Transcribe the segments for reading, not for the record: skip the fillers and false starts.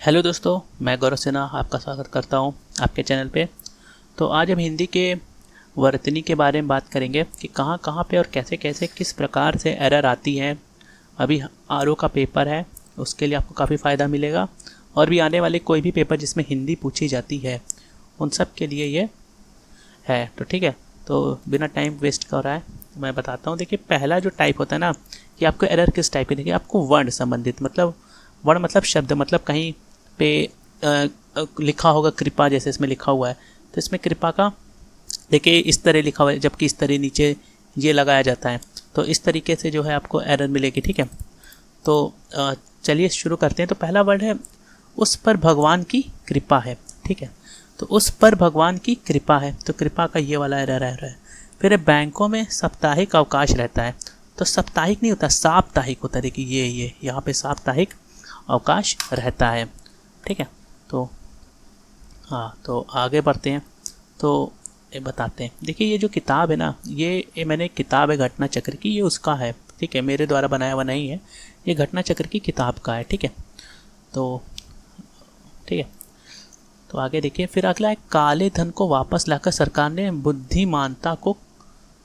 Hello दोस्तों, मैं गौरव सिन्हा आपका स्वागत करता हूं आपके चैनल पे। तो आज हम हिंदी के वर्तनी के बारे में बात करेंगे कि कहां कहां पे और कैसे कैसे किस प्रकार से एरर आती है। अभी आरओ का पेपर है, उसके लिए आपको काफ़ी फ़ायदा मिलेगा, और भी आने वाले कोई भी पेपर जिसमें हिंदी पूछी जाती है उन सब के लिए ये है। तो ठीक है, तो बिना टाइम वेस्ट कर रहा है मैं बताता हूँ। देखिए, पहला जो टाइप होता है ना कि आपको एरर किस टाइप की, देखिए आपको वर्ण संबंधित, मतलब वर्ण मतलब शब्द, मतलब कहीं पे लिखा होगा कृपा, जैसे इसमें लिखा हुआ है तो इसमें कृपा का देखिए इस तरह लिखा हुआ है, जबकि इस तरह नीचे ये लगाया जाता है, तो इस तरीके से जो है आपको एरर मिलेगी। ठीक है, तो चलिए शुरू करते हैं। तो पहला वर्ड है उस पर भगवान की कृपा है। ठीक है, तो उस पर भगवान की कृपा है, तो कृपा का ये वाला एरर है। फिर बैंकों में साप्ताहिक अवकाश रहता है, तो साप्ताहिक नहीं होता, साप्ताहिक होता है। देखिए ये यहाँ पे साप्ताहिक अवकाश रहता है। ठीक है, तो हाँ, तो आगे बढ़ते हैं। तो ये बताते हैं, देखिए ये जो किताब है ना, ये मैंने किताब है घटना चक्र की, ये उसका है। ठीक है, मेरे द्वारा बनाया हुआ नहीं है, ये घटना चक्र की किताब का है। ठीक है, तो ठीक है, तो आगे देखिए। फिर अगला है काले धन को वापस लाकर सरकार ने बुद्धिमानता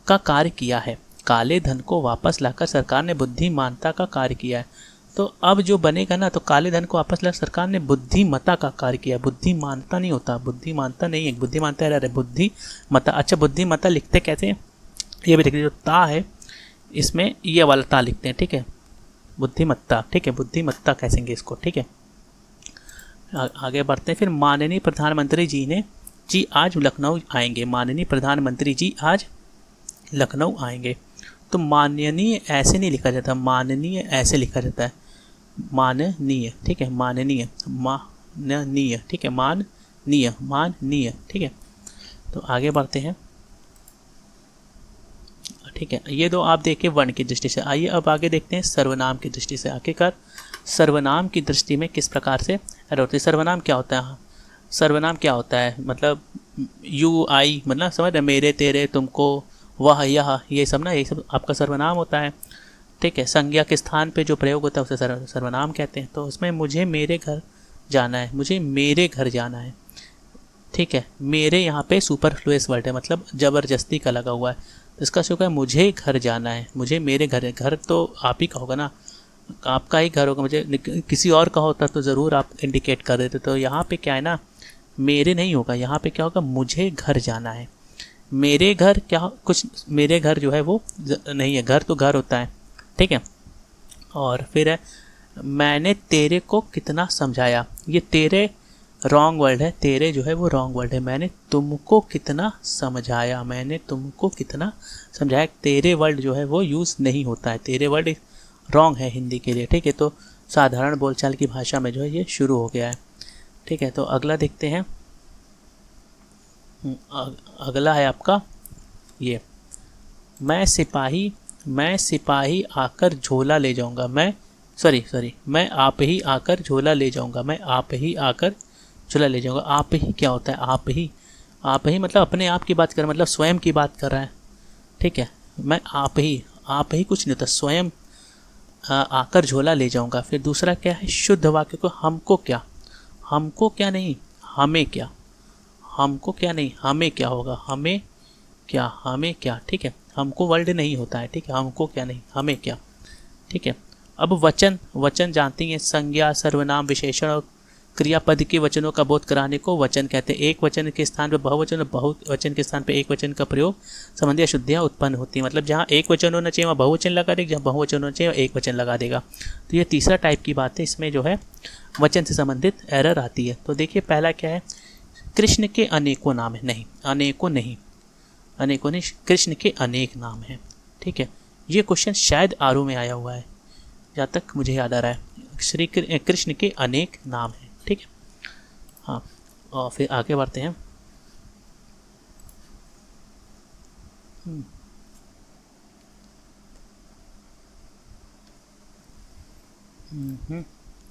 का कार्य किया है। काले धन को वापस लाकर सरकार ने बुद्धिमानता का कार्य किया है। तो अब जो बनेगा ना, तो काले धन को वापस लाकर सरकार ने बुद्धिमता का कार्य किया है। बुद्धिमानता नहीं होता, बुद्धिमानता नहीं है, बुद्धिमानता एरर है, बुद्धिमता। अच्छा, बुद्धिमता लिखते कैसे हैं ये भी देखिए, जो ता है इसमें ये वाला ता लिखते हैं। ठीक है, बुद्धिमत्ता। ठीक है, बुद्धिमत्ता कहेंगे इसको। ठीक है, आगे बढ़ते हैं। फिर माननीय प्रधानमंत्री जी आज लखनऊ आएंगे। माननीय प्रधानमंत्री जी आज लखनऊ आएंगे। तो माननीय ऐसे नहीं लिखा जाता, माननीय ऐसे लिखा जाता है, माननीय। ठीक है, माननीय, माननीय। ठीक है, माननीय, माननीय। ठीक है, तो आगे बढ़ते हैं। ठीक है, ये दो आप देखिए वर्ण की दृष्टि से। आइए अब आगे देखते हैं सर्वनाम की दृष्टि से। आखिरकार सर्वनाम की दृष्टि में किस प्रकार से एरर होती है। सर्वनाम क्या होता है? सर्वनाम क्या होता है? मतलब यू आई, मतलब समझ रहे, मेरे, तेरे, तुमको, वह, यह, ये सब ना, ये सब आपका सर्वनाम होता है। ठीक है, संज्ञा के स्थान पे जो प्रयोग होता है उसे सर्वनाम कहते हैं। तो उसमें मुझे मेरे घर जाना है, मुझे मेरे घर जाना है। ठीक है, मेरे यहाँ पे सुपरफ्लुअस वर्ड है, मतलब ज़बरदस्ती का लगा हुआ है, तो इसका शुक्र है मुझे घर जाना है, मुझे मेरे घर है। घर तो आप ही का होगा ना, आपका ही घर होगा, मुझे किसी और का होता तो ज़रूर आप इंडिकेट कर देते। तो यहाँ पे क्या है ना, मेरे नहीं होगा, यहाँ पे क्या होगा, मुझे घर जाना है। मेरे घर क्या, कुछ मेरे घर जो है वो नहीं है, घर तो घर होता है। ठीक है, और फिर है मैंने तेरे को कितना समझाया। ये तेरे रॉन्ग वर्ड है, तेरे जो है वो रॉन्ग वर्ड है। मैंने तुमको कितना समझाया, मैंने तुमको कितना समझाया। तेरे वर्ड जो है वो यूज़ नहीं होता है, तेरे वर्ड रॉन्ग है हिंदी के लिए। ठीक है, तो साधारण बोलचाल की भाषा में जो है ये शुरू हो गया है। ठीक है, तो अगला देखते हैं। अगला है आपका ये, मैं सिपाही आकर झोला ले जाऊंगा। मैं आप ही आकर झोला ले जाऊंगा। मैं आप ही आकर झोला ले जाऊंगा। आप ही क्या होता है? आप ही मतलब अपने आप की बात कर, मतलब स्वयं की बात कर रहा है। ठीक है, मैं आप ही कुछ नहीं होता, स्वयं आकर झोला ले जाऊंगा। फिर दूसरा क्या है, शुद्ध वाक्य को हमको क्या नहीं, हमें क्या, हमको क्या नहीं, हमें क्या होगा, हमें क्या। ठीक है, हमको वर्ड नहीं होता है। ठीक है, हमको क्या नहीं, हमें क्या। ठीक है, अब वचन जानती हैं, संज्ञा, सर्वनाम, विशेषण और क्रियापद के वचनों का बोध कराने को वचन कहते हैं। एक वचन के स्थान पर बहुवचन और बहुवचन के स्थान पर एक वचन का प्रयोग संबंधी अशुद्धियाँ उत्पन्न होती हैं। मतलब जहाँ एक वचन होना चाहिए वहाँ बहुवचन लगा देगा, जहाँ बहुवचन होना चाहिए वहाँ एक वचन लगा देगा। तो ये तीसरा टाइप की बात है, इसमें जो है वचन से संबंधित एरर आती है। तो देखिए पहला क्या है, कृष्ण के अनेकों नाम है। नहीं, अनेकों नहीं, कृष्ण के अनेक नाम हैं। ठीक है, ये क्वेश्चन शायद आरओ में आया हुआ है, जहाँ तक मुझे याद आ रहा है, श्री कृष्ण के अनेक नाम हैं। ठीक है, हाँ, और फिर आगे बढ़ते हैं।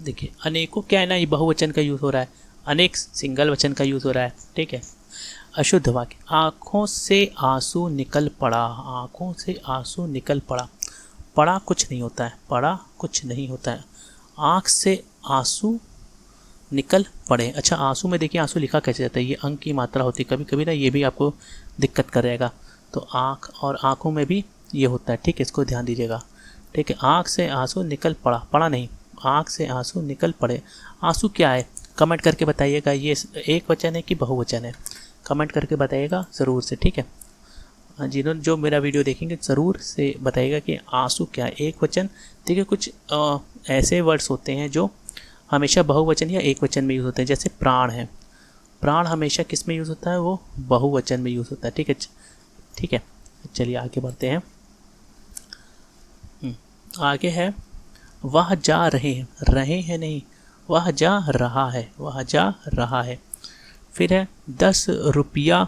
देखिए अनेकों क्या है ना, ये बहुवचन का यूज़ हो रहा है, अनेक सिंगल वचन का यूज़ हो रहा है। ठीक है, अशुद्ध वाक्य, आँखों से आंसू निकल पड़ा। आँखों से आंसू निकल पड़ा, पड़ा कुछ नहीं होता है, पड़ा कुछ नहीं होता है। आँख से आंसू निकल पड़े। अच्छा, आंसू में देखिए आंसू लिखा कैसे जाता है, ये अंक की मात्रा होती है, कभी कभी ना ये भी आपको दिक्कत करेगा। तो आँख और आँखों में भी ये होता है, ठीक है, इसको ध्यान दीजिएगा। ठीक है, आँख से आंसू निकल पड़ा, पड़ा नहीं, आँख से आंसू निकल पड़े। आंसू क्या है, कमेंट करके बताइएगा, ये एक वचन है कि बहुवचन है, कमेंट करके बताइएगा ज़रूर से। ठीक है, जिन्होंने जो मेरा वीडियो देखेंगे ज़रूर से बताइएगा कि आंसू क्या है, एक वचन। देखिए कुछ ऐसे वर्ड्स होते हैं जो हमेशा बहुवचन या एक वचन में यूज़ होते हैं, जैसे प्राण है, प्राण हमेशा किस में यूज़ होता है, वो बहुवचन में यूज़ होता है। ठीक है, ठीक है, चलिए आगे बढ़ते हैं। आगे है वह जा रहे हैं नहीं, वह जा रहा है, वह जा रहा है। फिर है 10 रुपया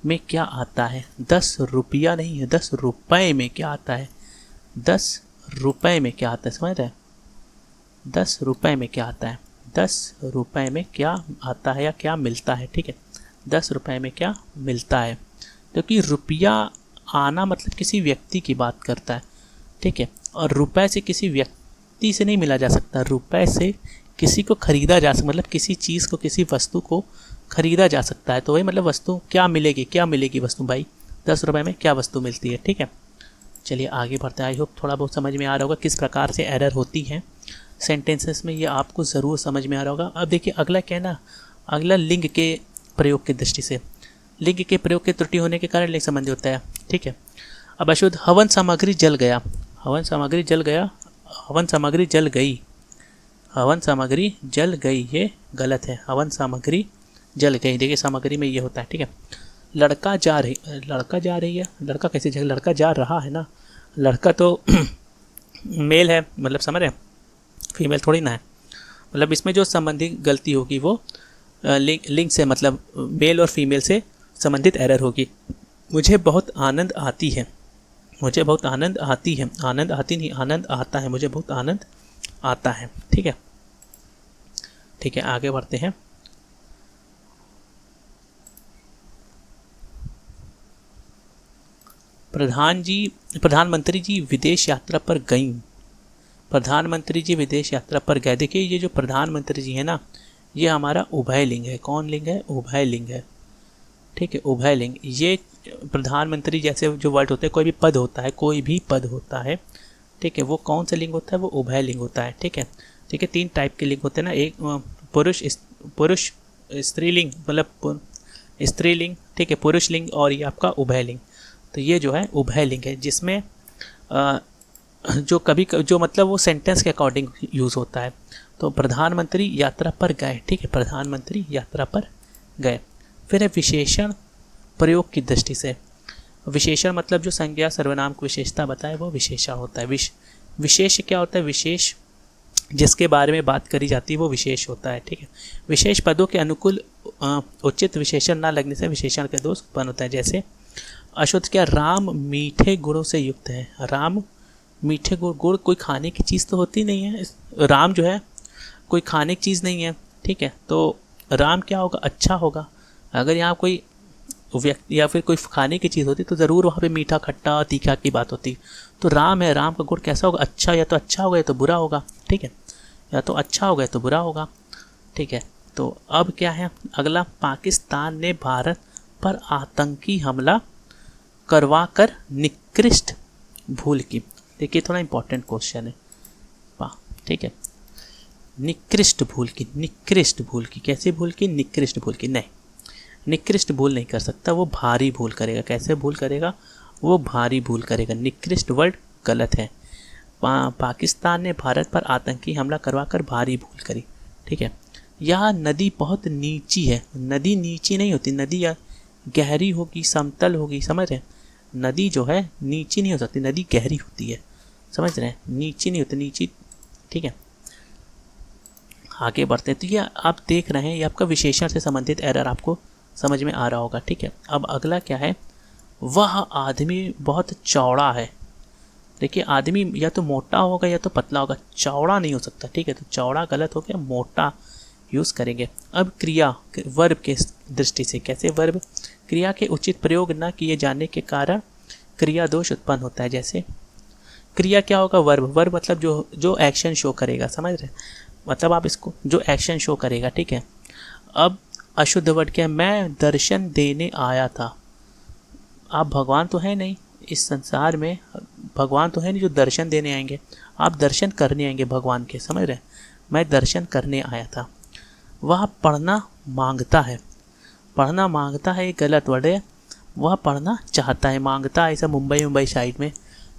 में क्या आता है, 10 रुपया नहीं है, 10 रुपये में क्या आता है, 10 रुपये में क्या आता है, समझ रहे हैं, 10 रुपये में क्या आता है, 10 रुपये में क्या आता है या क्या मिलता है। ठीक है, 10 रुपये में क्या मिलता है, क्योंकि रुपया आना मतलब किसी व्यक्ति की बात करता है। ठीक है, और रुपए से किसी व्यक्ति से नहीं मिला जा सकता, रुपए से किसी को खरीदा जा सकता, मतलब किसी चीज़ को, किसी वस्तु को खरीदा जा सकता है। तो वही मतलब वस्तु क्या मिलेगी, क्या मिलेगी वस्तु भाई, 10 रुपये में क्या वस्तु मिलती है। ठीक है, चलिए आगे बढ़ते हैं। आई होप थोड़ा बहुत समझ में आ रहा होगा किस प्रकार से एरर होती है सेंटेंसेस में, ये आपको ज़रूर समझ में आ रहा होगा। अब देखिए अगला क्या है ना, अगला लिंग के प्रयोग की दृष्टि से, लिंग के प्रयोग के त्रुटि होने के कारण लिंग संबंधी होता है। ठीक है, अब अशुद्ध हवन सामग्री जल गया, हवन सामग्री जल गया, हवन सामग्री जल गई, हवन सामग्री जल गई, ये गलत है, हवन सामग्री जल गई। देखिए सामग्री में ये होता है। ठीक है, लड़का जा रही, लड़का जा रही है, लड़का कैसे जाए, लड़का जा रहा है ना, लड़का तो मेल है, मतलब समझ रहे हैं, फीमेल थोड़ी ना है। मतलब इसमें जो संबंधी गलती होगी वो लिंग से, मतलब मेल और फीमेल से संबंधित एरर होगी। मुझे बहुत आनंद आती है, मुझे बहुत आनंद आती है, आनंद आती नहीं, आनंद आता है, मुझे बहुत आनंद आता है। ठीक है, ठीक है, आगे बढ़ते हैं। प्रधानमंत्री जी विदेश यात्रा पर गईं, प्रधानमंत्री जी विदेश यात्रा पर गए। देखिए ये जो प्रधानमंत्री जी है ना, ये हमारा उभय लिंग है। कौन लिंग है, उभय लिंग है। ठीक है, उभय लिंग। ये प्रधानमंत्री जैसे जो वर्ड होते हैं, कोई भी पद होता है, कोई भी पद होता है, ठीक है, वो कौन सा लिंग होता है, वो उभय लिंग होता है। ठीक है, ठीक है, 3 टाइप के लिंग होते हैं ना, एक पुरुष स्त्रीलिंग, मतलब स्त्रीलिंग, ठीक है, पुरुष लिंग, और ये आपका उभय लिंग। तो ये जो है उभय लिंग है, जिसमें जो कभी जो मतलब वो सेंटेंस के अकॉर्डिंग यूज़ होता है। तो प्रधानमंत्री यात्रा पर गए, ठीक है, प्रधानमंत्री यात्रा पर गए। फिर है विशेषण प्रयोग की दृष्टि से, विशेषण मतलब जो संज्ञा सर्वनाम की विशेषता बताए वो विशेषण होता है। विशेष क्या होता है, विशेष जिसके बारे में बात करी जाती है वो विशेष होता है। ठीक है, विशेष पदों के अनुकूल उचित विशेषण ना लगने से विशेषण के दोष उत्पन्न होता है। जैसे अशुद्ध क्या, राम मीठे गुणों से युक्त है, राम मीठे गुड़ कोई खाने की चीज़ तो होती नहीं है, राम जो है कोई खाने की चीज़ नहीं है। ठीक है, तो राम क्या होगा, अच्छा होगा। अगर यहाँ कोई व्यक्ति या फिर कोई खाने की चीज़ होती तो ज़रूर वहाँ पे मीठा खट्टा तीखा की बात होती। तो राम है, राम का गुण कैसा होगा, अच्छा, या तो अच्छा होगा या तो बुरा होगा। ठीक है, या तो अच्छा होगा या तो बुरा होगा। ठीक है, तो अब क्या है अगला, पाकिस्तान ने भारत पर आतंकी हमला करवा कर निकृष्ट भूल की। देखिए थोड़ा इंपॉर्टेंट क्वेश्चन है, ठीक है, निकृष्ट भूल की, निकृष्ट भूल की, कैसे भूल की, निकृष्ट भूल की, नहीं, निकृष्ट भूल नहीं कर सकता, वो भारी भूल करेगा। कैसे भूल करेगा, वो भारी भूल करेगा। निकृष्ट वर्ड गलत है। पाकिस्तान ने भारत पर आतंकी हमला करवा कर भारी भूल करी। ठीक है, यह नदी बहुत नीची है, नदी नीची नहीं होती, नदी या गहरी होगी, समतल होगी, समझ रहे हैं। नदी जो है नीची नहीं हो सकती, नदी गहरी होती है, समझ रहे हैं, नीची नहीं होती, नीची। ठीक है, आगे बढ़ते हैं। तो ये आप देख रहे हैं, ये आपका विशेषण से संबंधित एरर आपको समझ में आ रहा होगा। ठीक है, अब अगला क्या है, वह आदमी बहुत चौड़ा है। देखिए आदमी या तो मोटा होगा या तो पतला होगा, चौड़ा नहीं हो सकता। ठीक है, तो चौड़ा गलत हो गया, मोटा यूज़ करेंगे। अब क्रिया वर्ब के दृष्टि से, कैसे वर्ब, क्रिया के उचित प्रयोग न किए जाने के कारण क्रिया दोष उत्पन्न होता है। जैसे क्रिया क्या होगा, वर्ब, वर्ब मतलब जो एक्शन शो करेगा, समझ रहे। मतलब आप इसको जो एक्शन शो करेगा, ठीक है। अब अशुद्ध वर्ड क्या है, मैं दर्शन देने आया था। आप भगवान तो है नहीं इस संसार में, भगवान तो है नहीं जो दर्शन देने आएंगे, आप दर्शन करने आएंगे भगवान के, समझ रहे हैं। मैं दर्शन करने आया था। वह पढ़ना मांगता है, पढ़ना मांगता है ये गलत वर्ड है, वह पढ़ना चाहता है। मांगता ऐसा मुंबई साइड में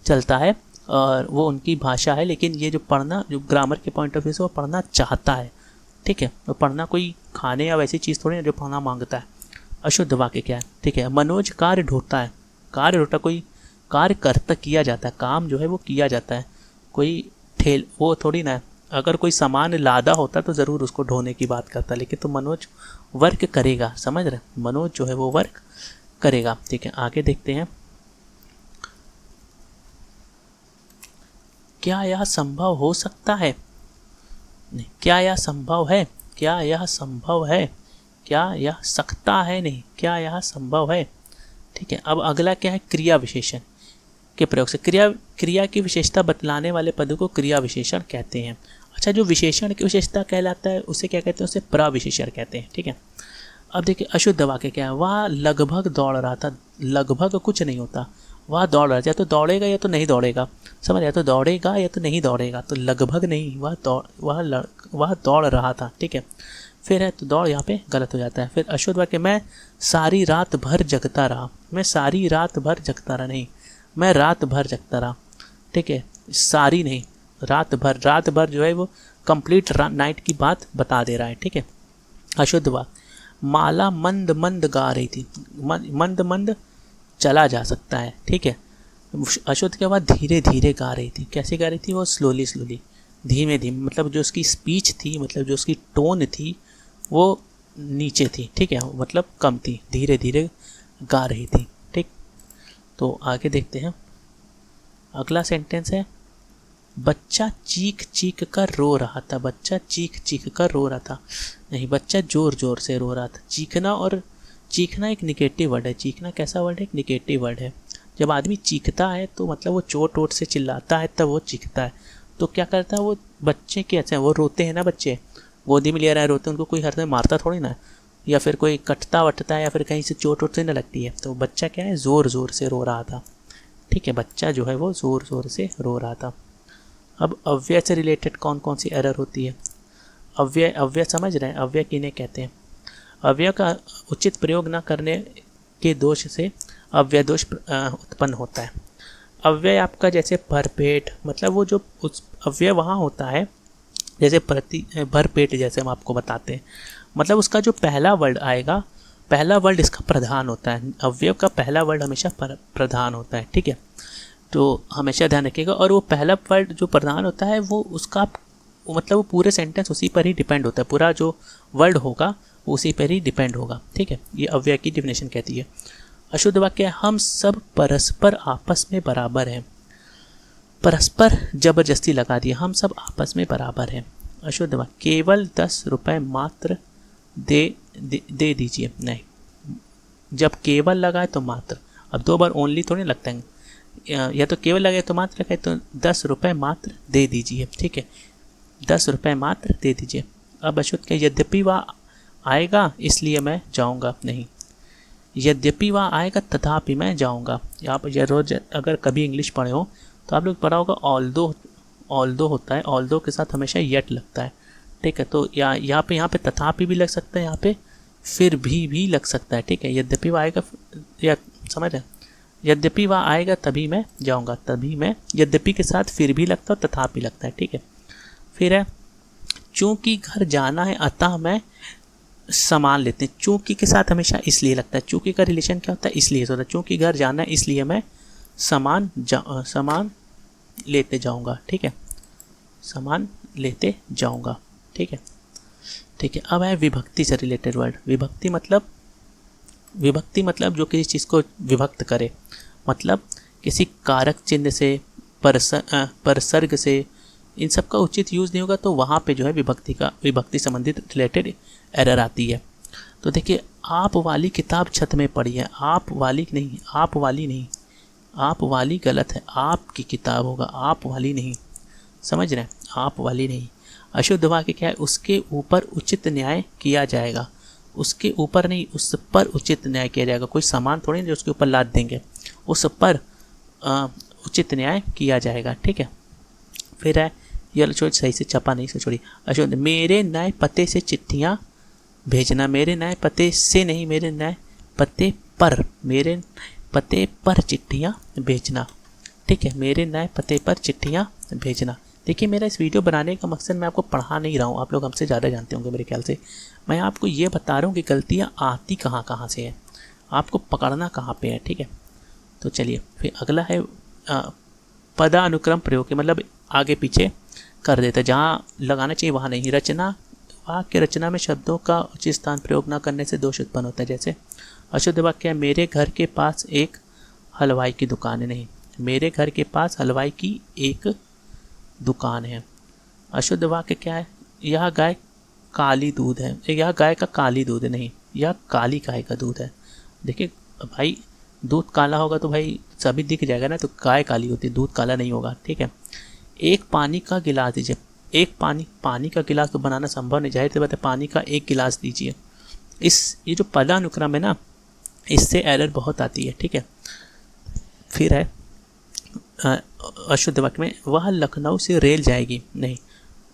चलता है और वो उनकी भाषा है, लेकिन ये जो पढ़ना, जो ग्रामर के पॉइंट ऑफ व्यू से वो पढ़ना चाहता है, ठीक है। वो पढ़ना कोई खाने या वैसी चीज़ थोड़ी ना जो पढ़ना मांगता है। अशुद्ध वाक्य क्या है, ठीक है। मनोज कार्य ढूंढता है, कार्य ढूंढता, कोई कार्य करता किया जाता है, काम जो है वो किया जाता है, कोई ठेल वो थोड़ी ना है। अगर कोई सामान लादा होता तो ज़रूर उसको ढोने की बात करता, लेकिन तो मनोज वर्क करेगा, समझ रहे, मनोज जो है वो वर्क करेगा, ठीक है। आगे देखते हैं, क्या यह संभव हो सकता है, नहीं, क्या यह संभव है, क्या यह संभव है, क्या यह सकता है, नहीं, क्या यह संभव है, ठीक है। अब अगला क्या है, क्रिया विशेषण के प्रयोग से क्रिया की विशेषता बतलाने वाले पदों को क्रिया विशेषण कहते हैं। अच्छा, जो विशेषण की विशेषता कहलाता है उसे क्या कहते हैं, उसे प्रविशेषण कहते हैं, ठीक है। अब देखिए अशुद्ध वाक्य क्या है, वह लगभग दौड़ रहा था, लगभग कुछ नहीं होता, वह दौड़ रहा था, या तो दौड़ेगा या तो नहीं दौड़ेगा, समझ, या तो दौड़ेगा या तो नहीं दौड़ेगा, तो लगभग नहीं, वह दौड़ रहा था, ठीक है। फिर है तो दौड़ यहाँ पे गलत हो जाता है। फिर अशुद्ध वाक्य, मैं सारी रात भर जगता रहा, मैं सारी रात भर जगता रहा, नहीं, मैं रात भर जगता रहा, ठीक है, सारी नहीं, रात भर, रात भर जो है वो कंप्लीट नाइट की बात बता दे रहा है, ठीक है। अशुद्ध वाक्य, माला मंद मंद गा रही थी, मंद मंद चला जा सकता है, ठीक है। अशुद्ध के बाद धीरे धीरे गा रही थी, कैसे गा रही थी, वो स्लोली स्लोली, धीमे धीमे, मतलब जो उसकी स्पीच थी, मतलब जो उसकी टोन थी वो नीचे थी, ठीक है, मतलब कम थी, धीरे धीरे गा रही थी, ठीक। तो आगे देखते हैं, अगला सेंटेंस है, बच्चा चीख चीख कर रो रहा था, बच्चा चीख चीख कर रो रहा था, नहीं, बच्चा जोर जोर से रो रहा था। चीखना और चीखना एक निगेटिव वर्ड है, चीखना कैसा वर्ड है, एक निगेटिव वर्ड है। जब आदमी चीखता है तो मतलब वो चोट वोट से चिल्लाता है तब वो चीखता है। तो क्या करता है वो, बच्चे कैसे हैं, वो रोते हैं ना, बच्चे गोदी में ले रहा है, रोते हैं, उनको कोई हर में मारता थोड़ी ना, या फिर कोई कटता वटता है, या फिर कहीं से चोट वोट से ना लगती है। तो बच्चा क्या है, ज़ोर ज़ोर से रो रहा था, ठीक है, बच्चा जो है वो ज़ोर ज़ोर से रो रहा था। अब अव्यय से रिलेटेड कौन कौन सी एरर होती है, अव्यय, अव्यय समझ रहे हैं, अव्यय किन्हें कहते हैं। अव्यय का उचित प्रयोग न करने के दोष से अव्यय दोष उत्पन्न होता है। अव्यय आपका जैसे भरपेट, मतलब वो जो उस अव्यय वहाँ होता है, जैसे भरपेट, जैसे हम आपको बताते हैं, मतलब उसका जो पहला वर्ड आएगा, पहला वर्ड इसका प्रधान होता है, अव्यय का पहला वर्ड हमेशा प्रधान होता है, ठीक है। तो हमेशा ध्यान रखिएगा, और वो पहला वर्ड जो प्रधान होता है वो उसका मतलब वो पूरे सेंटेंस उसी पर ही डिपेंड होता है, पूरा जो वर्ड होगा उसी पर ही डिपेंड होगा, ठीक है। ये अव्यय की डिफिनेशन कहती है। अशुद्ध वाक्य, हम सब परस्पर आपस में बराबर हैं, परस्पर जबरदस्ती लगा दिया, हम सब आपस में बराबर हैं। अशुद्ध वाक्य, केवल 10 रुपये मात्र दे दीजिए, नहीं, जब केवल लगाए तो मात्र, अब 2 बार ओनली थोड़ी लगता है, या तो केवल लगाए तो मात्र लगाए, तो 10 रुपये मात्र दे दीजिए, ठीक है, 10 रुपये मात्र दे दीजिए। अब अशुद्ध के, यद्यपि वह आएगा इसलिए मैं जाऊंगा, नहीं, यद्यपि वह आएगा तथापि मैं जाऊंगा। आप रोज अगर कभी इंग्लिश पढ़े हो तो आप लोग पढ़ा होगा ऑल्दो होता है, ऑल्दो के साथ हमेशा येट लगता है, ठीक है। तो यहाँ पे तथापि भी लग सकता है, यहाँ पे फिर भी लग सकता है, ठीक है। यद्यपि वह आएगा, या समझ रहे, यद्यपि वह आएगा तभी मैं जाऊंगा, तभी मैं, यद्यपि के साथ फिर भी लगता है, तथापि लगता है, ठीक है। फिर है, चूंकि घर जाना है अतः मैं सामान लेते हैं, चूंकि के साथ हमेशा इसलिए लगता है, चूंकि का रिलेशन क्या होता है, इसलिए होता है, चूंकि घर जाना है इसलिए मैं सामान लेते जाऊंगा, ठीक है, सामान लेते जाऊंगा, ठीक है, ठीक है। अब है विभक्ति से रिलेटेड वर्ड। विभक्ति मतलब जो किसी चीज़ को विभक्त करे, मतलब किसी कारक चिन्ह से, परसर्ग से, इन सब का उचित यूज़ नहीं होगा तो वहाँ पे जो है विभक्ति संबंधित रिलेटेड एरर आती है। तो देखिए, आप वाली किताब छत में पड़ी है, आप वाली नहीं, आप वाली गलत है, आपकी किताब होगा, आप वाली नहीं, समझ रहे हैं, आप वाली नहीं। अशुद्ध वाक्य क्या है, उसके ऊपर उचित न्याय किया जाएगा, उसके ऊपर नहीं उस पर उचित न्याय किया जाएगा। कोई सामान थोड़ी ना जो उसके ऊपर लाद देंगे, उस पर उचित न्याय किया जाएगा, ठीक है। फिर है ये छोड़, सही से छपा नहीं से छोड़ी। अशुद्ध, मेरे नए पते से चिट्ठियाँ भेजना, मेरे नए पते से नहीं, मेरे नए पते पर, मेरे पते पर चिट्ठियाँ भेजना, ठीक है, मेरे नए पते पर चिट्ठियाँ भेजना। देखिए मेरा इस वीडियो बनाने का मकसद मैं आपको पढ़ा नहीं रहा हूँ, आप लोग हमसे ज़्यादा जानते होंगे मेरे ख्याल से। मैं आपको ये बता रहा हूँ कि गलतियाँ आती कहाँ कहाँ से है, आपको पकड़ना कहाँ पे है, ठीक है। तो चलिए फिर अगला है पदानुक्रम प्रयोग के, मतलब आगे पीछे कर देता है, जहाँ लगाना चाहिए वहाँ नहीं। रचना, वाक्य रचना में शब्दों का उचित स्थान प्रयोग न करने से दोष उत्पन्न होता है। जैसे अशुद्ध वाक्य है, मेरे घर के पास एक हलवाई की दुकान है, नहीं, मेरे घर के पास हलवाई की एक दुकान है। अशुद्ध वाक्य क्या है, यह गाय काली दूध है, यह गाय का काली दूध है, नहीं, यह काली गाय का दूध है। देखिए भाई दूध काला होगा तो भाई सभी दिख जाएगा ना, तो गाय काली होती है, दूध काला नहीं होगा, ठीक है। एक पानी का गिलास दीजिए, एक पानी का गिलास तो बनाना संभव नहीं, जाहिर सी बात है, पानी का एक गिलास दीजिए। ये जो पदानुक्रम है ना, इससे एरर बहुत आती है, ठीक है। फिर है अशुद्ध वाक्य में, वह लखनऊ से रेल जाएगी, नहीं,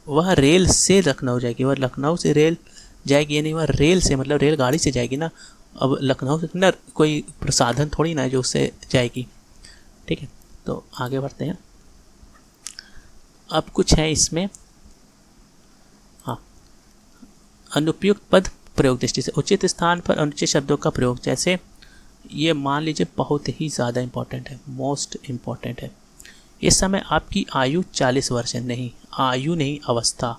वह रेल से लखनऊ जाएगी, वह लखनऊ से रेल जाएगी, या नहीं, वह रेल से मतलब रेलगाड़ी से जाएगी ना। अब लखनऊ से ना कोई प्रसाधन थोड़ी ना है जो उससे जाएगी, ठीक है। तो आगे बढ़ते हैं। अब कुछ है इसमें, हाँ, अनुपयुक्त पद प्रयोग दृष्टि से उचित स्थान पर अनुचित शब्दों का प्रयोग। जैसे ये मान लीजिए बहुत ही ज़्यादा इम्पॉर्टेंट है, मोस्ट इम्पॉर्टेंट है। इस समय आपकी आयु 40 वर्ष है, नहीं, आयु नहीं, अवस्था,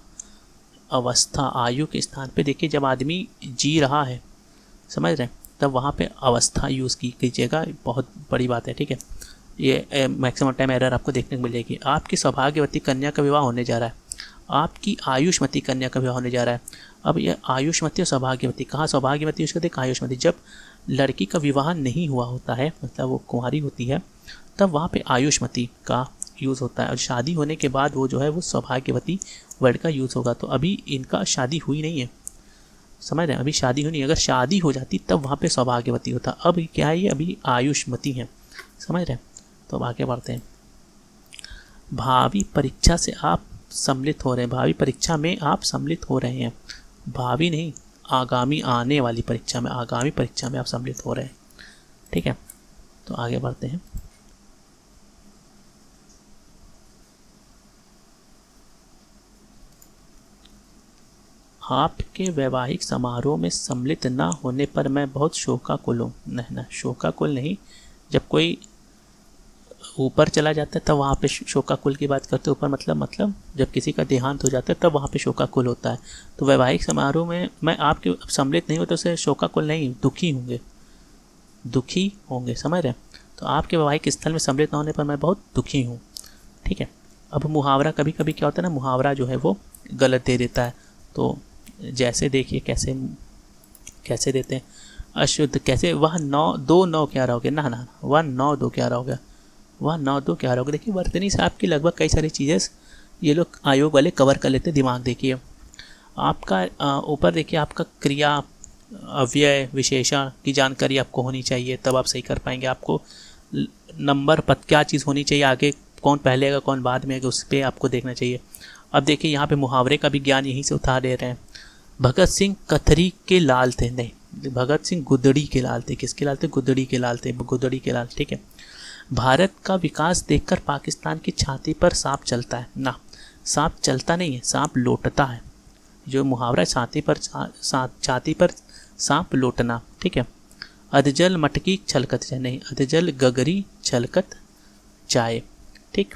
अवस्था, आयु के स्थान पे देखिए, जब आदमी जी रहा है, समझ रहे हैं, तब वहाँ पे अवस्था यूज़ कीजिएगा, बहुत बड़ी बात है, ठीक है। ये मैक्सिमम टाइम एरर आपको देखने को मिल जाएगी। आपकी सौभाग्यवती कन्या का विवाह होने जा रहा है, आपकी आयुष्मती कन्या का विवाह होने जा रहा है। अब ये आयुष्मती और सौभाग्यवती, कहाँ सौभाग्यवती उसको देख, आयुष्मती, जब लड़की का विवाह नहीं हुआ होता है, मतलब वो कुंवारी होती है, तब वहाँ पे आयुष्मती का यूज़ होता है, और शादी होने के बाद वो जो है वो सौभाग्यवती वर्ड का यूज़ होगा। तो अभी इनका शादी हुई नहीं है, समझ रहे हैं, अभी शादी हुई नहीं, अगर शादी हो जाती तब वहाँ पे सौभाग्यवती होता, अब क्या है, ये अभी आयुष्मती है, समझ रहे हैं। तो अब आगे बढ़ते हैं। भावी परीक्षा से आप सम्मिलित हो रहे हैं, भावी परीक्षा में आप सम्मिलित हो रहे हैं, भावी नहीं, आगामी आने वाली परीक्षा में, आगामी परीक्षा में आप सम्मिलित हो रहे हैं, ठीक है। तो आगे बढ़ते हैं। आपके वैवाहिक समारोह में सम्मिलित न होने पर मैं बहुत शोकाकुल हूँ, नहीं ना, शोकाकुल नहीं, जब कोई ऊपर चला जाता है तब वहाँ पे शोकाकुल की बात करते हैं। ऊपर मतलब जब किसी का देहांत हो जाता है तब वहाँ पे शोकाकुल होता है। तो वैवाहिक समारोह में मैं आपके सम्मिलित नहीं होता, उसे शोकाकुल नहीं, दुखी होंगे, समझ रहे हैं। तो आपके वैवाहिक स्थल में सम्मिलित न होने पर मैं बहुत दुखी हूँ, ठीक है। अब मुहावरा, कभी कभी क्या होता है ना, मुहावरा जो है वो गलत दे देता है। तो जैसे देखिए कैसे देते हैं, अशुद्ध कैसे, वह 9 क्या रहोगे, ना, वह 9 क्या रहोगे, वह 9 क्या रहोगे। देखिए वर्तनी से आपकी लगभग कई सारी चीज़ें ये लोग आयोग वाले कवर कर लेते हैं। दिमाग देखिए आपका, ऊपर देखिए आपका क्रिया, अव्यय, विशेषण की जानकारी आपको होनी चाहिए, तब आप सही कर पाएंगे। आपको नंबर पद क्या चीज़ होनी चाहिए, आगे कौन पहले आएगा कौन बाद में आएगा, उस पर आपको देखना चाहिए। अब देखिए यहाँ पे मुहावरे का भी ज्ञान यहीं से उठा दे रहे हैं। भगत सिंह कथरी के लाल थे, नहीं, भगत सिंह गुदड़ी के लाल थे। किसके लाल थे, गुदड़ी के लाल थे, गुदड़ी के लाल, ठीक है। भारत का विकास देखकर पाकिस्तान की छाती पर सांप चलता है, ना, सांप चलता नहीं है, सांप लौटता है। जो मुहावरा छाती पर सांप लौटना, ठीक है। अधजल मटकी छलकत जाए, नहीं, अधजल गगरी छलकत जाए, ठीक।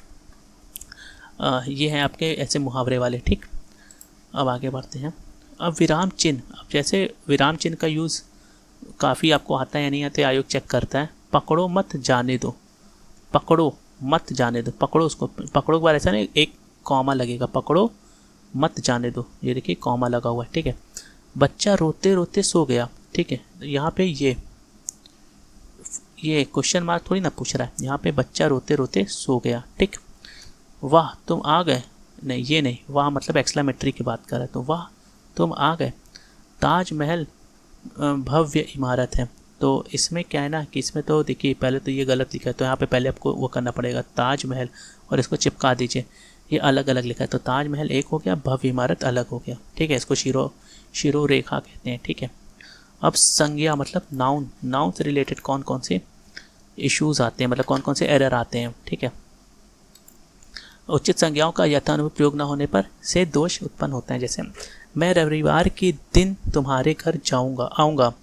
ये हैं आपके ऐसे मुहावरे वाले, ठीक। अब आगे बढ़ते हैं। अब विराम चिन्ह, अब जैसे विराम चिन्ह का यूज़ काफ़ी आपको आता है या नहीं आता, आयोग चेक करता है। पकड़ो मत जाने दो, पकड़ो मत जाने दो, पकड़ो उसको, पकड़ो के बाद ऐसा नहीं एक कॉमा लगेगा, पकड़ो मत जाने दो, ये देखिए कॉमा लगा हुआ है, ठीक है। बच्चा रोते रोते सो गया, ठीक है। यहाँ पे ये क्वेश्चन मार्क थोड़ी ना पूछ रहा है, यहाँ पे बच्चा रोते रोते सो गया, ठीक। वाह तुम आ गए, नहीं ये नहीं, वाह मतलब एक्सक्लेमेटरी की बात कर रहे, तो वाह तुम आ गए। ताजमहल भव्य इमारत है, तो इसमें क्या है ना कि इसमें तो देखिए पहले तो ये गलत लिखा है, तो यहाँ पे पहले आपको वो करना पड़ेगा ताजमहल और इसको चिपका दीजिए, ये अलग अलग लिखा है, तो ताजमहल एक हो गया, भव्य इमारत अलग हो गया, ठीक है। इसको शिरो रेखा कहते हैं, ठीक है। अब संज्ञा मतलब नाउन, नाउन से रिलेटेड कौन कौन से इश्यूज आते हैं, मतलब कौन कौन से एरर आते हैं, ठीक है। उचित संज्ञाओं का यथानुरूप प्रयोग न होने पर से दोष उत्पन्न होते हैं। जैसे मैं रविवार के दिन तुम्हारे घर आऊँगा,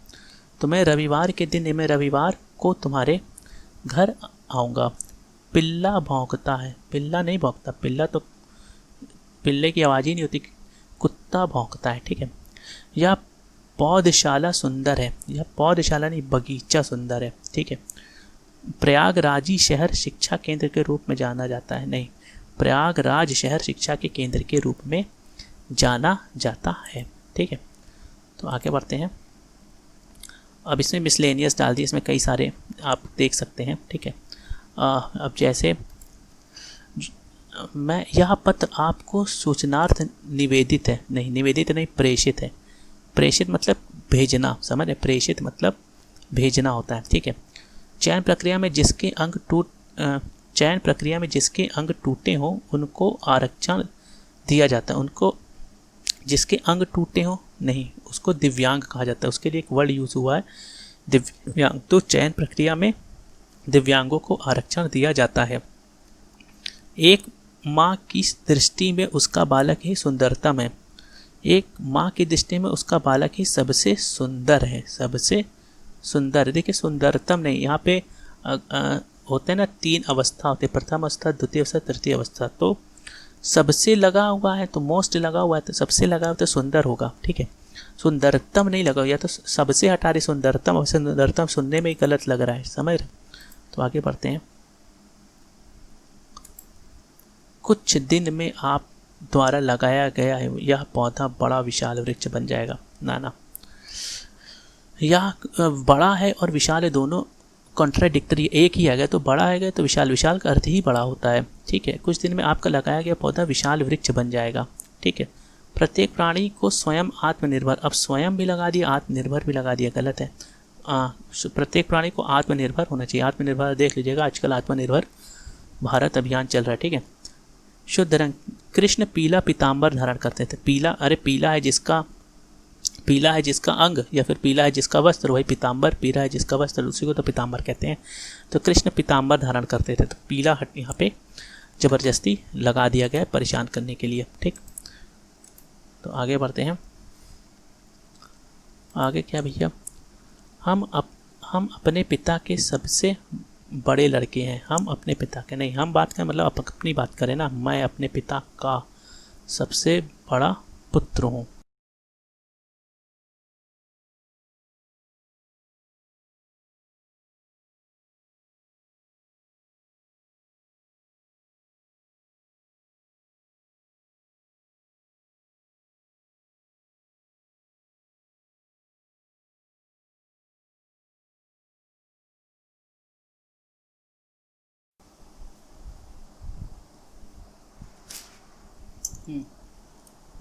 तो मैं रविवार के दिन, मैं रविवार को तुम्हारे घर आऊँगा। पिल्ला भौंकता है, पिल्ला नहीं भौंकता, पिल्ला तो पिल्ले की आवाज़ ही नहीं होती, कुत्ता भौंकता है, ठीक है। यह पौधशाला सुंदर है, यह पौधशाला नहीं बगीचा सुंदर है, ठीक है। प्रयागराजी शहर शिक्षा केंद्र के रूप में जाना जाता है, नहीं, प्रयागराज शहर शिक्षा के केंद्र के रूप में जाना जाता है, ठीक है। तो आगे बढ़ते हैं। अब इसमें मिसलेनियस डाल दिए, इसमें कई सारे आप देख सकते हैं, ठीक है। अब जैसे मैं यह पत्र आपको सूचनार्थ निवेदित है, नहीं निवेदित नहीं प्रेषित है, प्रेषित मतलब भेजना, समझ रहे, प्रेषित मतलब भेजना होता है, ठीक है। चयन प्रक्रिया में जिसके अंग टूटे हों उनको आरक्षण दिया जाता है, उनको जिसके अंग टूटे हों नहीं, उसको दिव्यांग कहा जाता है, उसके लिए एक वर्ड यूज़ हुआ है दिव्यांग, तो चयन प्रक्रिया में दिव्यांगों को आरक्षण दिया जाता है। एक माँ की दृष्टि में उसका बालक ही सुंदरतम है, एक माँ की दृष्टि में उसका बालक ही सबसे सुंदर है, सबसे सुंदर। देखिए सुंदरतम नहीं, यहाँ पे होते हैं ना 3 अवस्था होते, प्रथम अवस्था, द्वितीय अवस्था, तृतीय अवस्था, तो सबसे लगा हुआ है तो मोस्ट लगा हुआ है, तो सबसे लगा हुआ तो सुंदर होगा, ठीक है। सुंदरतम नहीं लगा हुआ, या तो सबसे हटा रही सुंदरतम, और सुंदरतम सुनने में ही गलत लग रहा है, समझ रहे। तो आगे बढ़ते हैं। कुछ दिन में आप द्वारा लगाया गया है यह पौधा बड़ा विशाल वृक्ष बन जाएगा, ना यह बड़ा है और विशाल है दोनों कॉन्ट्राडिक्टरी, एक ही आ गया तो बड़ा है गया तो विशाल, विशाल का अर्थ ही बड़ा होता है, ठीक है। कुछ दिन में आपका लगाया गया पौधा विशाल वृक्ष बन जाएगा, ठीक है। प्रत्येक प्राणी को स्वयं आत्मनिर्भर, अब स्वयं भी लगा दिया, आत्मनिर्भर भी लगा दिया, गलत है। प्रत्येक प्राणी को आत्मनिर्भर होना चाहिए, आत्मनिर्भर देख लीजिएगा, आजकल आत्मनिर्भर भारत अभियान चल रहा है, ठीक है। शुद्ध रंग, कृष्ण पीला पीताम्बर धारण करते थे, पीला, अरे पीला है जिसका अंग, या फिर पीला है जिसका वस्त्र, वही पीताम्बर, पीला है जिसका वस्त्र, उसी को तो पीताम्बर कहते हैं। तो कृष्ण पीताम्बर धारण करते थे, तो पीला हट यहाँ पे जबरदस्ती लगा दिया गया परेशान करने के लिए, ठीक। तो आगे बढ़ते हैं। आगे क्या भैया, हम अपने पिता के सबसे बड़े लड़के हैं, हम अपने पिता के, नहीं हम बात करें मतलब अपनी बात करें ना, मैं अपने पिता का सबसे बड़ा पुत्र हूँ।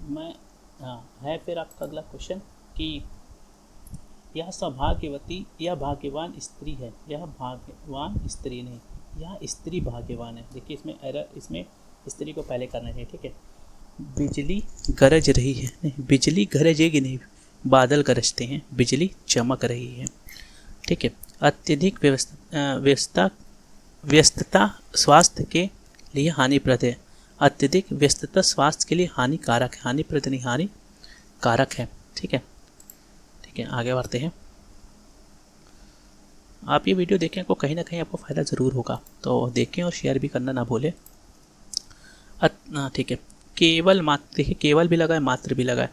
मैं हाँ है फिर आपका अगला क्वेश्चन कि यह सौभाग्यवती या भाग्यवान स्त्री है, यह भाग्यवान स्त्री नहीं, यह स्त्री भाग्यवान है। देखिए इसमें एरर, इसमें स्त्री को पहले करना चाहिए, ठीक है। बिजली गरज रही है, नहीं बिजली गरजेगी नहीं, बादल गरजते हैं, बिजली चमक रही है, ठीक है। अत्यधिक व्यस्तता स्वास्थ्य के लिए हानिप्रद है, अत्यधिक व्यस्तता स्वास्थ्य के लिए हानिकारक है, हानिप्रद नहीं हानिकारक है, ठीक है। ठीक है आगे बढ़ते हैं। आप ये वीडियो देखें, आपको कहीं ना कहीं आपको फ़ायदा ज़रूर होगा, तो देखें और शेयर भी करना ना भूलें। ठीक है, केवल मात्र, देखिए केवल भी लगा है, मात्र भी लगा है,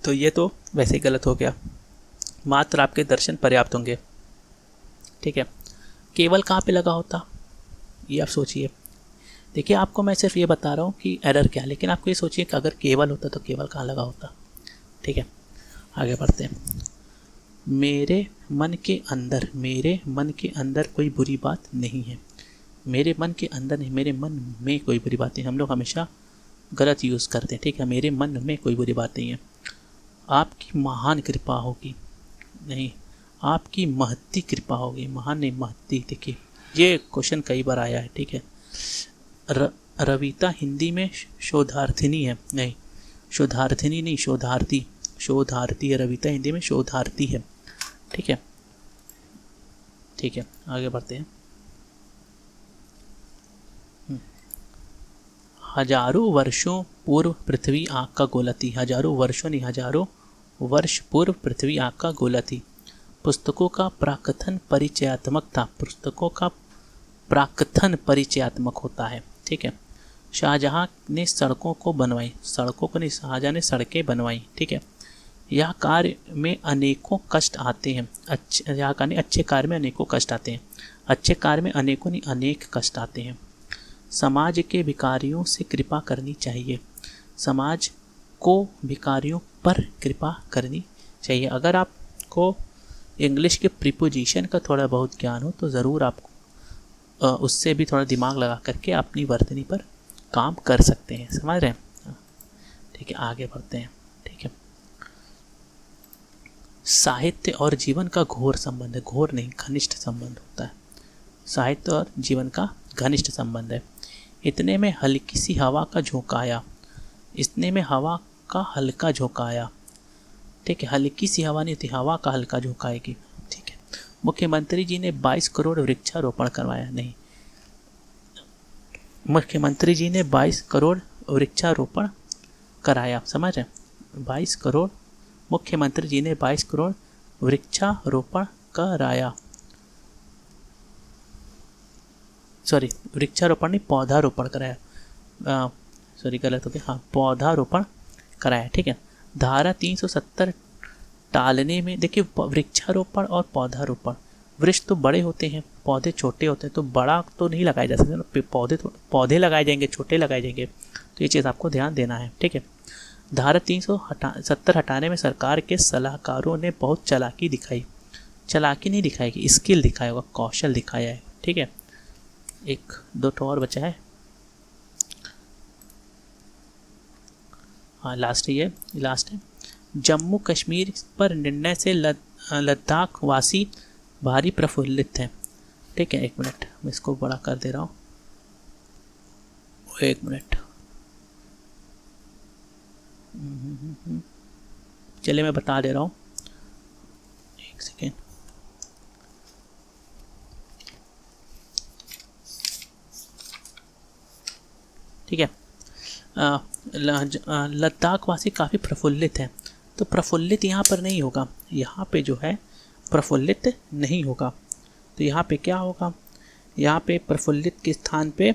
तो ये तो वैसे ही गलत हो गया। मात्र आपके दर्शन पर्याप्त होंगे, ठीक है। केवल कहाँ पे लगा होता ये आप सोचिए। देखिए आपको मैं सिर्फ ये बता रहा हूँ कि एरर क्या है, लेकिन आपको ये सोचिए कि अगर केवल होता तो केवल कहाँ लगा होता, ठीक है। आगे बढ़ते हैं। मेरे मन के अंदर कोई बुरी बात नहीं है, मेरे मन के अंदर नहीं, मेरे मन में कोई बुरी बात नहीं। हम लोग हमेशा गलत यूज़ करते हैं, ठीक है। मेरे मन में कोई बुरी बात नहीं है। आपकी महान कृपा होगी, नहीं, आपकी महती कृपा होगी, महान नहीं महती। देखिए ये क्वेश्चन कई बार आया है, ठीक है। रविता हिंदी में शोधार्थिनी है, नहीं शोधार्थिनी नहीं, शोधार्थी, शोधार्थी है। रविता हिंदी में शोधार्थी है, ठीक है। ठीक है, आगे बढ़ते हैं। हजारों वर्षों पूर्व पृथ्वी आग का गोला थी। हजारों वर्षों नहीं, हजारों वर्ष पूर्व पृथ्वी आग का गोला थी। पुस्तकों का प्राकथन परिचयात्मक था। पुस्तकों का प्राकथन परिचयात्मक होता है, ठीक है। शाहजहां ने सड़कों को बनवाई, सड़कों को नहीं, शाहजहां ने सड़कें बनवाई, ठीक है। यह कार्य में अनेकों कष्ट आते हैं। यह कार्य अच्छे कार्य में अनेकों कष्ट आते हैं। अच्छे कार्य में अनेकों नहीं, अनेक कष्ट आते हैं। समाज के भिखारियों से कृपा करनी चाहिए। समाज को भिखारियों पर कृपा करनी चाहिए। अगर आपको इंग्लिश के प्रीपोजिशन का थोड़ा बहुत ज्ञान हो तो ज़रूर आपको उससे भी थोड़ा दिमाग लगा करके अपनी वर्तनी पर काम कर सकते हैं, समझ रहे हैं। ठीक है, आगे बढ़ते हैं, ठीक है। साहित्य और जीवन का घोर संबंध है, घोर नहीं घनिष्ठ संबंध होता है। साहित्य और जीवन का घनिष्ठ संबंध है। इतने में हल्की सी हवा का झोंका आया, इतने में हवा का हल्का झोंका आया, ठीक है। हल्की सी हवा नहीं थी, हवा का हल्का झोंका आएगी, ठीक है। मुख्यमंत्री जी ने 22 करोड़ वृक्षारोपण करवाया, नहीं, मुख्यमंत्री जी ने 22 करोड़ वृक्षारोपण कराया, समझ रहे हैं। 22 करोड़, मुख्यमंत्री जी ने 22 करोड़ वृक्षारोपण कराया, सॉरी वृक्षारोपण नहीं, पौधारोपण कराया, सॉरी गलत हो गया, हाँ पौधारोपण कराया, ठीक है। धारा 370 टालने में, देखिए वृक्षारोपण और पौधारोपण, वृक्ष तो बड़े होते हैं, पौधे छोटे होते हैं, तो बड़ा तो नहीं लगाया जा सकता ना, पौधे लगाए जाएंगे, छोटे लगाए जाएंगे, तो ये चीज़ आपको ध्यान देना है, ठीक है। धारा 370 हटाने में सरकार के सलाहकारों ने बहुत चालाकी दिखाई, चालाकी नहीं दिखाएगी, स्किल दिखाया होगा, कौशल दिखाया है, ठीक है। एक दो तो और बचा है, हाँ लास्ट ही है, लास्ट है। जम्मू कश्मीर पर निर्णय से लद्दाख वासी भारी प्रफुल्लित हैं, ठीक है। एक मिनट, मैं इसको बड़ा कर दे रहा हूँ, एक मिनट, चलिए मैं बता दे रहा हूँ, एक सेकेंड। ठीक है, लद्दाख वासी काफ़ी प्रफुल्लित हैं, तो प्रफुल्लित यहाँ पर नहीं होगा, यहाँ पे जो है प्रफुल्लित नहीं होगा, तो यहाँ पे क्या होगा, यहाँ पे प्रफुल्लित के स्थान पे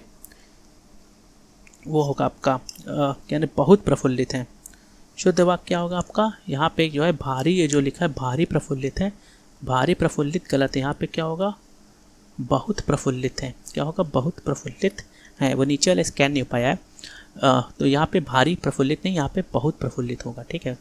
वो होगा आपका यानी बहुत प्रफुल्लित हैं। शुद्ध वाक्य क्या होगा आपका, यहाँ पे जो है भारी, ये जो लिखा है भारी प्रफुल्लित है, भारी प्रफुल्लित गलत है, यहाँ पे क्या होगा बहुत प्रफुल्लित है, क्या होगा बहुत प्रफुल्लित है, वो नीचे वाला स्कैन नहीं हो पाया है, तो यहाँ पे भारी प्रफुल्लित नहीं, यहाँ पे बहुत प्रफुल्लित होगा, ठीक है।